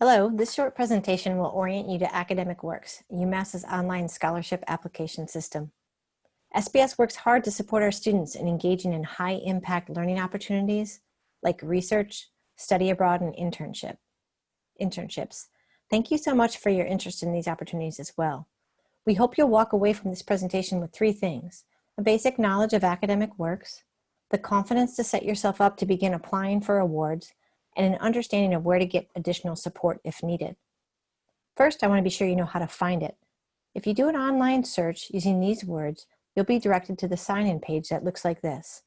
Hello, this short presentation will orient you to Academic Works, UMass's online scholarship application system. SBS works hard to support our students in engaging in high-impact learning opportunities like research, study abroad, and internships. Thank you so much for your interest in these opportunities as well. We hope you'll walk away from this presentation with three things: a basic knowledge of Academic Works, the confidence to set yourself up to begin applying for awards, and an understanding of where to get additional support if needed. First, I want to be sure you know how to find it. If you do an online search using these words, you'll be directed to the sign-in page that looks like this.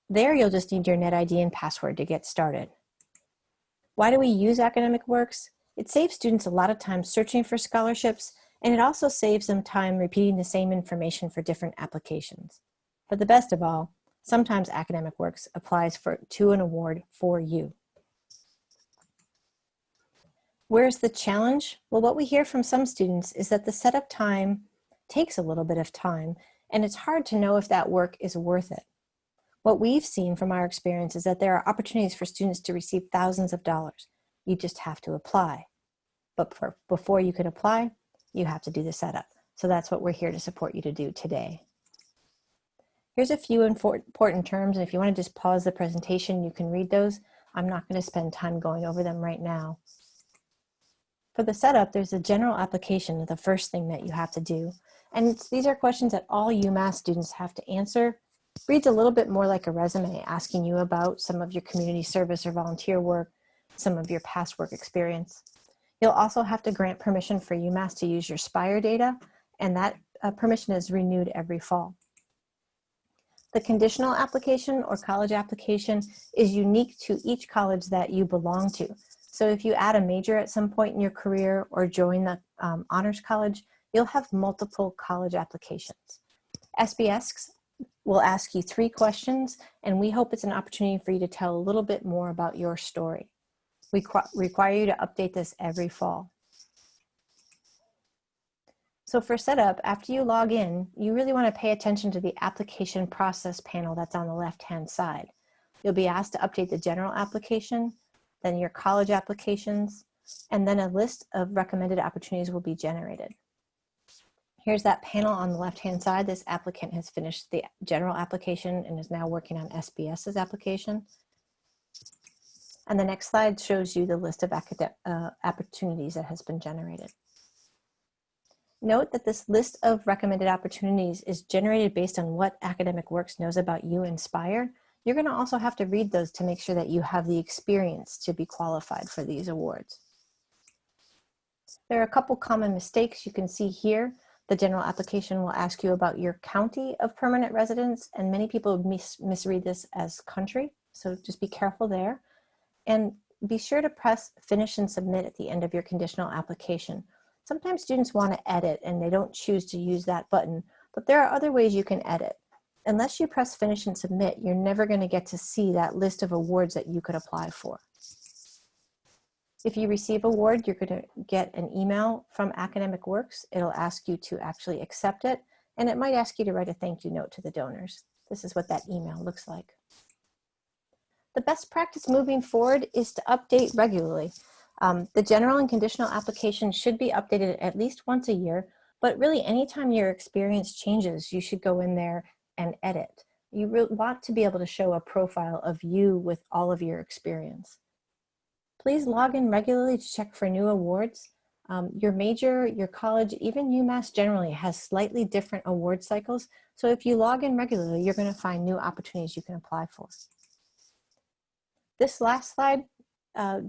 There, you'll just need your NetID and password to get started. Why do we use Academic Works? It saves students a lot of time searching for scholarships, and it also saves them time repeating the same information for different applications. But the best of all, sometimes Academic Works applies to an award for you. Where's the challenge? Well, what we hear from some students is that the setup time takes a little bit of time, and it's hard to know if that work is worth it. What we've seen from our experience is that there are opportunities for students to receive thousands of dollars. You just have to apply. But before you can apply, you have to do the setup. So that's what we're here to support you to do today. Here's a few important terms, and if you want to just pause the presentation, you can read those. I'm not going to spend time going over them right now. For the setup, there's a general application, the first thing that you have to do. And these are questions that all UMass students have to answer. It reads a little bit more like a resume, asking you about some of your community service or volunteer work, some of your past work experience. You'll also have to grant permission for UMass to use your SPIRE data, and that permission is renewed every fall. The conditional application or college application is unique to each college that you belong to. So if you add a major at some point in your career or join the Honors College, you'll have multiple college applications. SBS will ask you 3 questions, and we hope it's an opportunity for you to tell a little bit more about your story. We require you to update this every fall. So for setup, after you log in, you really want to pay attention to the application process panel that's on the left-hand side. You'll be asked to update the general application, then your college applications, and then a list of recommended opportunities will be generated. Here's that panel on the left-hand side. This applicant has finished the general application and is now working on SBS's application. And the next slide shows you the list of opportunities that has been generated. Note that this list of recommended opportunities is generated based on what Academic Works knows about you in SPIRE. You're going to also have to read those to make sure that you have the experience to be qualified for these awards. There are a couple common mistakes you can see here. The general application will ask you about your county of permanent residence, and many people misread this as country, so just be careful there. And be sure to press finish and submit at the end of your conditional application. Sometimes students want to edit and they don't choose to use that button, but there are other ways you can edit. Unless you press finish and submit, you're never going to get to see that list of awards that you could apply for. If you receive an award, you're going to get an email from Academic Works. It'll ask you to actually accept it, and it might ask you to write a thank you note to the donors. This is what that email looks like. The best practice moving forward is to update regularly. The general and conditional application should be updated at least once a year, but really anytime your experience changes, you should go in there and edit. You want to be able to show a profile of you with all of your experience. Please log in regularly to check for new awards. Your major, your college, even UMass generally has slightly different award cycles. So if you log in regularly, you're going to find new opportunities you can apply for. This last slide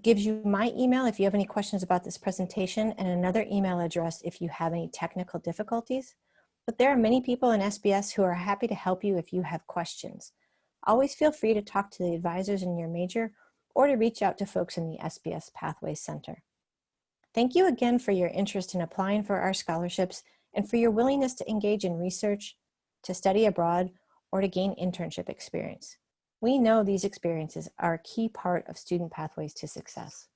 gives you my email if you have any questions about this presentation, and another email address if you have any technical difficulties. But there are many people in SBS who are happy to help you if you have questions. Always feel free to talk to the advisors in your major or to reach out to folks in the SBS Pathways Center. Thank you again for your interest in applying for our scholarships and for your willingness to engage in research, to study abroad, or to gain internship experience. We know these experiences are a key part of student pathways to success.